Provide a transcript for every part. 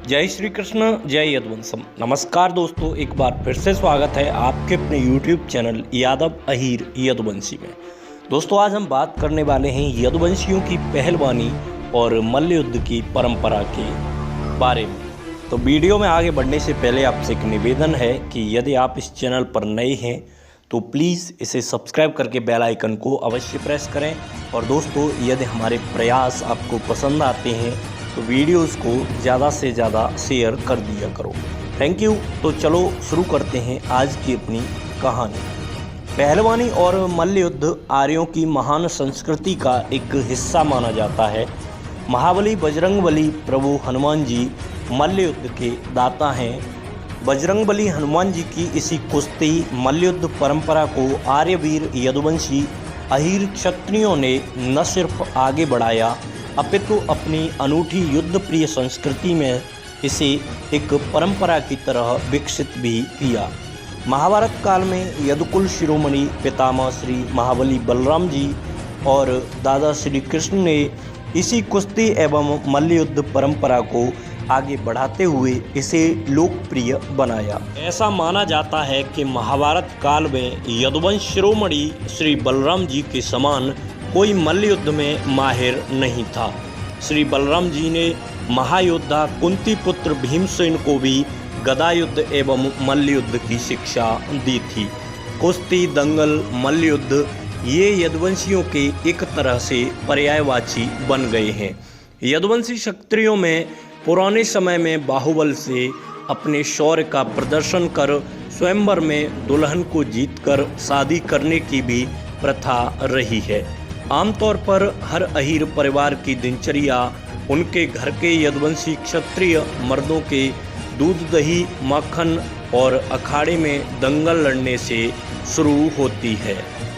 जय श्री कृष्ण, जय यदुवंशम। नमस्कार दोस्तों, एक बार फिर से स्वागत है आपके अपने YouTube चैनल यादव अहीर यदुवंशी में। दोस्तों, आज हम बात करने वाले हैं यदुवंशियों की पहलवानी और मल्ल युद्ध की परंपरा के बारे में। तो वीडियो में आगे बढ़ने से पहले आपसे एक निवेदन है कि यदि आप इस चैनल पर नए हैं तो प्लीज़ इसे सब्सक्राइब करके बेल आइकन को अवश्य प्रेस करें। और दोस्तों, यदि हमारे प्रयास आपको पसंद आते हैं तो वीडियोस को ज़्यादा से ज़्यादा शेयर कर दिया करो। Thank you. तो चलो शुरू करते हैं आज की अपनी कहानी। पहलवानी और मल्ल युद्ध आर्यों की महान संस्कृति का एक हिस्सा माना जाता है। महाबली बजरंगबली प्रभु हनुमान जी मल्ल युद्ध के दाता हैं। बजरंगबली हनुमान जी की इसी कुश्ती मल्ल युद्ध परंपरा को आर्यवीर यदुवंशी अहीर क्षत्रियों ने न सिर्फ आगे बढ़ाया अपितु अपनी अनूठी युद्ध प्रिय संस्कृति में इसे एक परंपरा की तरह विकसित भी किया। महाभारत काल में यदुकुल शिरोमणि पितामह श्री महाबली बलराम जी और दादा श्री कृष्ण ने इसी कुश्ती एवं मल्ल युद्ध परंपरा को आगे बढ़ाते हुए इसे लोकप्रिय बनाया। ऐसा माना जाता है कि महाभारत काल में यदुवंश शिरोमणि श्री बलराम जी के समान कोई मल्ल युद्ध में माहिर नहीं था। श्री बलराम जी ने महायोद्धा कुंती पुत्र भीमसेन को भी गदा युद्ध एवं मल्ल युद्ध की शिक्षा दी थी। कुश्ती, दंगल, मल्ल युद्ध ये यदुवंशियों के एक तरह से पर्यायवाची बन गए हैं। यदुवंशी क्षत्रियों में पुराने समय में बाहुबल से अपने शौर्य का प्रदर्शन कर स्वयंवर में दुल्हन को जीतकर शादी करने की भी प्रथा रही है। आमतौर पर हर अहीर परिवार की दिनचर्या उनके घर के यदुवंशी क्षत्रिय मर्दों के दूध, दही, माखन और अखाड़े में दंगल लड़ने से शुरू होती है।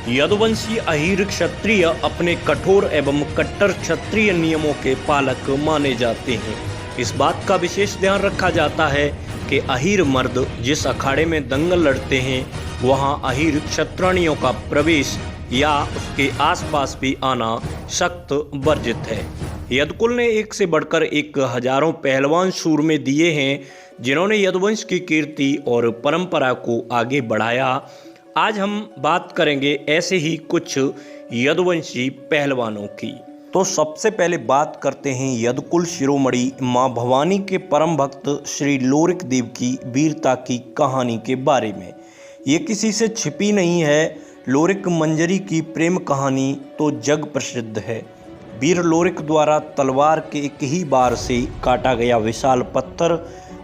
यदुवंशी अहीर क्षत्रिय अपने कठोर एवं कट्टर क्षत्रिय नियमों के पालक माने जाते हैं। इस बात का विशेष ध्यान रखा जाता है कि अहीर मर्द जिस अखाड़े में दंगल लड़ते हैं वहां अहीर क्षत्रियों का प्रवेश या उसके आसपास भी आना सख्त वर्जित है। यदुकुल ने एक से बढ़कर एक हजारों पहलवान सूरमे दिए हैं जिन्होंने यदुवंश की कीर्ति और परंपरा को आगे बढ़ाया। आज हम बात करेंगे ऐसे ही कुछ यदुवंशी पहलवानों की। तो सबसे पहले बात करते हैं यदुकुल शिरोमणि माँ भवानी के परम भक्त श्री लोरिक देव की वीरता की कहानी के बारे में। ये किसी से छिपी नहीं है। लोरिक मंजरी की प्रेम कहानी तो जग प्रसिद्ध है। वीर लोरिक द्वारा तलवार के एक ही बार से काटा गया विशाल पत्थर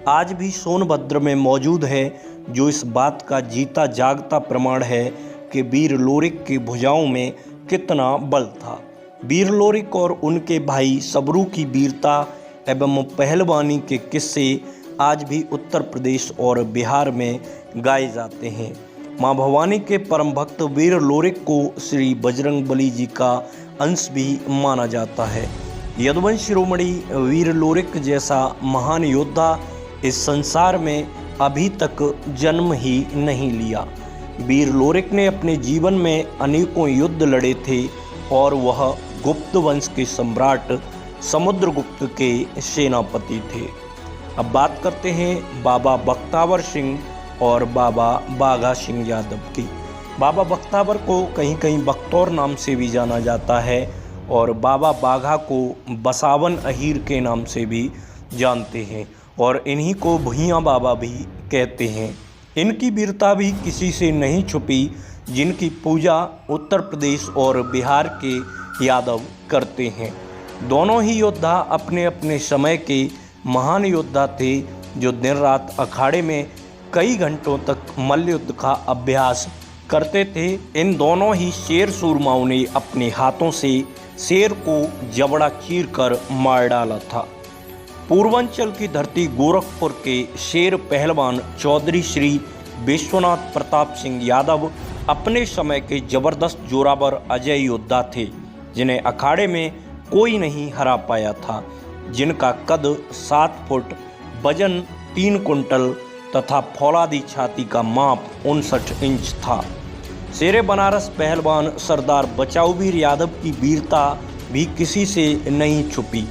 आज भी सोनभद्र में मौजूद है, जो इस बात का जीता जागता प्रमाण है कि वीर लोरिक की भुजाओं में कितना बल था। वीर लोरिक और उनके भाई सबरू की वीरता एवं पहलवानी के किस्से आज भी उत्तर प्रदेश और बिहार में गाए जाते हैं। माँ भवानी के परम भक्त वीर लोरिक को श्री बजरंगबली जी का अंश भी माना जाता है। यदुवंश शिरोमणि वीर लोरिक जैसा महान योद्धा इस संसार में अभी तक जन्म ही नहीं लिया। वीर लोरिक ने अपने जीवन में अनेकों युद्ध लड़े थे और वह गुप्त वंश के सम्राट समुद्रगुप्त के सेनापति थे। अब बात करते हैं बाबा बख्तावर सिंह और बाबा बाघा सिंह यादव की। बाबा बख्तावर को कहीं कहीं बख्तौर नाम से भी जाना जाता है और बाबा बाघा को बसावन अहीर के नाम से भी जानते हैं और इन्हीं को भुइयाँ बाबा भी कहते हैं। इनकी वीरता भी किसी से नहीं छुपी, जिनकी पूजा उत्तर प्रदेश और बिहार के यादव करते हैं। दोनों ही योद्धा अपने अपने समय के महान योद्धा थे, जो दिन रात अखाड़े में कई घंटों तक मल्ल युद्ध का अभ्यास करते थे। इन दोनों ही शेर सूरमाओं ने अपने हाथों से शेर को जबड़ा चीर कर मार डाला था। पूर्वांचल की धरती गोरखपुर के शेर पहलवान चौधरी श्री विश्वनाथ प्रताप सिंह यादव अपने समय के जबरदस्त जोरावर अजय योद्धा थे, जिन्हें अखाड़े में कोई नहीं हरा पाया था। जिनका कद 7 फुट, वजन 3 कुंटल तथा फौलादी छाती का माप 59 इंच था। शेरे बनारस पहलवान सरदार बचाऊवीर यादव की वीरता भी किसी से नहीं छुपी।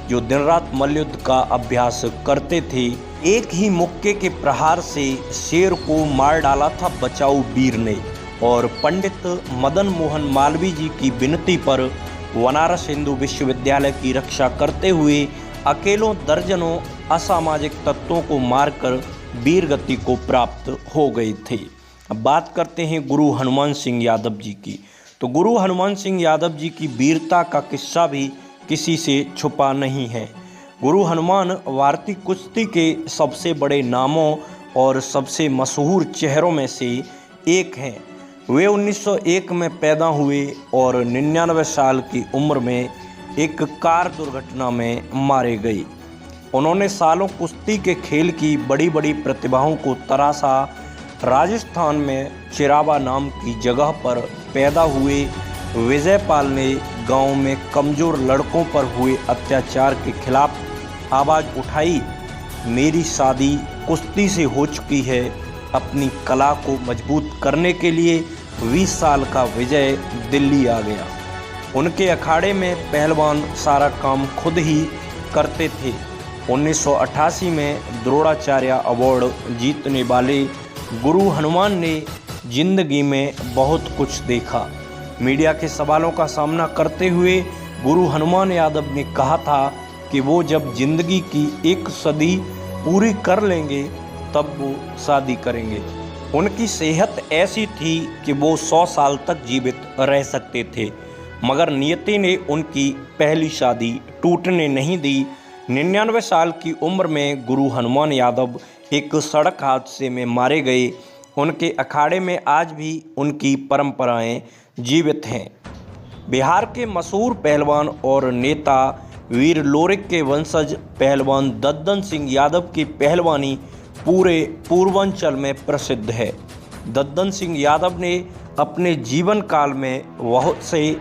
जो दिन रात मल्लयुद्ध का अभ्यास करते थे। एक ही मुक्के के प्रहार से शेर को मार डाला था बचाऊ वीर ने, और पंडित मदन मोहन मालवीय जी की विनती पर बनारस हिंदू विश्वविद्यालय की रक्षा करते हुए अकेलों दर्जनों असामाजिक तत्वों को मारकर वीरगति को प्राप्त हो गए थे। अब बात करते हैं गुरु हनुमान सिंह यादव जी की। तो गुरु हनुमान सिंह यादव जी की वीरता का किस्सा भी किसी से छुपा नहीं है। गुरु हनुमान भारतीय कुश्ती के सबसे बड़े नामों और सबसे मशहूर चेहरों में से एक हैं। वे 1901 में पैदा हुए और 99 साल की उम्र में एक कार दुर्घटना में मारे गए। उन्होंने सालों कुश्ती के खेल की बड़ी बड़ी प्रतिभाओं को तराशा। राजस्थान में चिरावा नाम की जगह पर पैदा हुए विजयपाल ने गांव में कमज़ोर लड़कों पर हुए अत्याचार के खिलाफ आवाज़ उठाई। मेरी शादी कुश्ती से हो चुकी है। अपनी कला को मजबूत करने के लिए 20 साल का विजय दिल्ली आ गया। उनके अखाड़े में पहलवान सारा काम खुद ही करते थे। 1988 में द्रोणाचार्य अवार्ड जीतने वाले गुरु हनुमान ने जिंदगी में बहुत कुछ देखा। मीडिया के सवालों का सामना करते हुए गुरु हनुमान यादव ने कहा था कि वो जब जिंदगी की एक सदी पूरी कर लेंगे तब वो शादी करेंगे। उनकी सेहत ऐसी थी कि वो 100 साल तक जीवित रह सकते थे, मगर नियति ने उनकी पहली शादी टूटने नहीं दी। 99 साल की उम्र में गुरु हनुमान यादव एक सड़क हादसे में मारे गए। उनके अखाड़े में आज भी उनकी परंपराएं जीवित हैं। बिहार के मशहूर पहलवान और नेता वीर लोरिक के वंशज पहलवान दद्दन सिंह यादव की पहलवानी पूरे पूर्वांचल में प्रसिद्ध है। दद्दन सिंह यादव ने अपने जीवन काल में बहुत से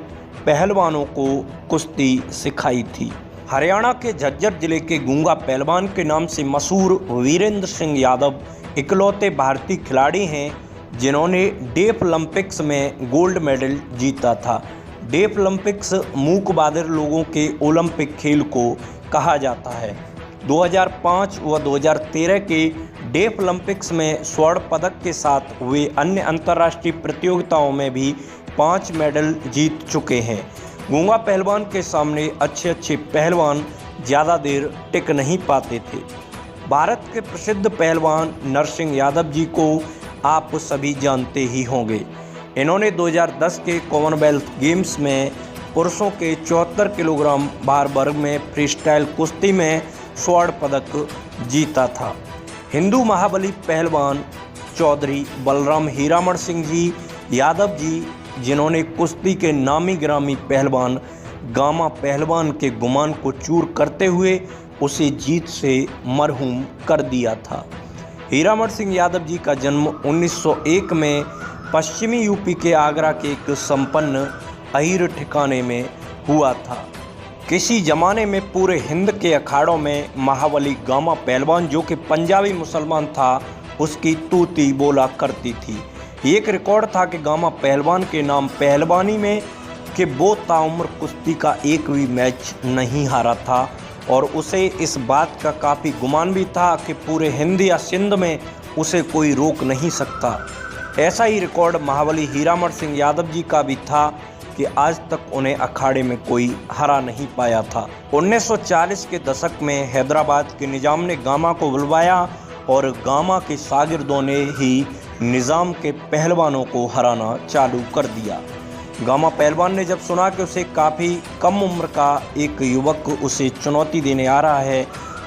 पहलवानों को कुश्ती सिखाई थी। हरियाणा के झज्जर जिले के गूंगा पहलवान के नाम से मशहूर वीरेंद्र सिंह यादव इकलौते भारतीय खिलाड़ी हैं जिन्होंने डेफ ओलंपिक्स में गोल्ड मेडल जीता था। डेफ ओलंपिक्स मूक बधिर लोगों के ओलंपिक खेल को कहा जाता है। 2005 व 2013 के डेफ ओलंपिक्स में स्वर्ण पदक के साथ वे अन्य अंतर्राष्ट्रीय प्रतियोगिताओं में भी 5 मेडल जीत चुके हैं। गूंगा पहलवान के सामने अच्छे पहलवान ज़्यादा देर टिक नहीं पाते थे। भारत के प्रसिद्ध पहलवान नरसिंह यादव जी को आप सभी जानते ही होंगे। इन्होंने 2010 के कॉमनवेल्थ गेम्स में पुरुषों के 74 किलोग्राम भार वर्ग में फ्रीस्टाइल कुश्ती में स्वर्ण पदक जीता था। हिंदू महाबली पहलवान चौधरी बलराम हीरामण सिंह जी यादव जी, जिन्होंने कुश्ती के नामी गिरामी पहलवान गामा पहलवान के गुमान को चूर करते हुए उसे जीत से मरहूम कर दिया था। हीरामण सिंह यादव जी का जन्म 1901 में पश्चिमी यूपी के आगरा के एक संपन्न अहीर ठिकाने में हुआ था। किसी जमाने में पूरे हिंद के अखाड़ों में महाबली गामा पहलवान, जो कि पंजाबी मुसलमान था, उसकी तूती बोला करती थी। एक रिकॉर्ड था कि गामा पहलवान के नाम पहलवानी में कि वो ताउम्र कुश्ती का एक भी मैच नहीं हारा था, और उसे इस बात का काफ़ी गुमान भी था कि पूरे हिंद या सिंध में उसे कोई रोक नहीं सकता। ऐसा ही रिकॉर्ड महाबली हीरामण सिंह यादव जी का भी था कि आज तक उन्हें अखाड़े में कोई हरा नहीं पाया था। 1940 के दशक में हैदराबाद के निज़ाम ने गामा को बुलवाया और गामा के शागिर्दों ने ही निज़ाम के पहलवानों को हराना चालू कर दिया। गामा पहलवान ने जब सुना कि उसे काफ़ी कम उम्र का एक युवक उसे चुनौती देने आ रहा है,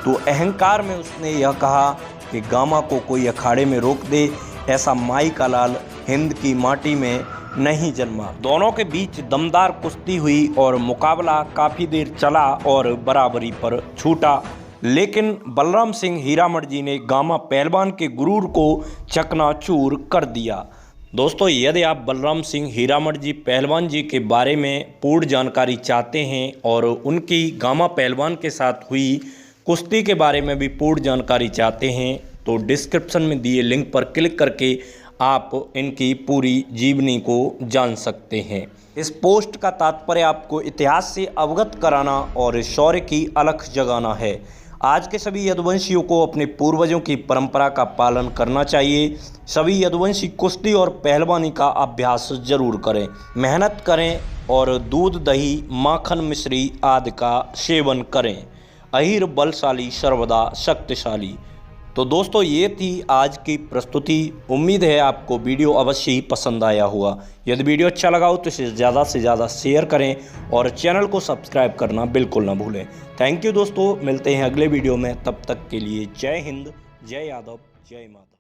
तो अहंकार में उसने यह कहा कि गामा को कोई अखाड़े में रोक दे। ऐसा माई का लाल हिंद की माटी में नहीं जन्मा। दोनों के बीच दमदार कुश्ती हुई और मुकाबला काफ़ी देर चला और बराबरी पर छूटा, लेकिन बलराम सिंह हीरामण जी ने गामा पहलवान के गुरूर को चकनाचूर कर दिया। दोस्तों, यदि आप बलराम सिंह हीरामण जी पहलवान जी के बारे में पूर्ण जानकारी चाहते हैं और उनकी गामा पहलवान के साथ हुई कुश्ती के बारे में भी पूर्ण जानकारी चाहते हैं, तो डिस्क्रिप्शन में दिए लिंक पर क्लिक करके आप इनकी पूरी जीवनी को जान सकते हैं। इस पोस्ट का तात्पर्य आपको इतिहास से अवगत कराना और शौर्य की अलख जगाना है। आज के सभी यदुवंशियों को अपने पूर्वजों की परंपरा का पालन करना चाहिए। सभी यदुवंशी कुश्ती और पहलवानी का अभ्यास जरूर करें, मेहनत करें और दूध, दही, माखन, मिश्री आदि का सेवन करें। अहीर बलशाली सर्वदा शक्तिशाली। तो दोस्तों, ये थी आज की प्रस्तुति। उम्मीद है आपको वीडियो अवश्य ही पसंद आया होगा। यदि वीडियो अच्छा लगा हो तो इसे ज़्यादा से ज़्यादा शेयर करें और चैनल को सब्सक्राइब करना बिल्कुल ना भूलें। थैंक यू दोस्तों, मिलते हैं अगले वीडियो में। तब तक के लिए जय हिंद, जय यादव, जय माता।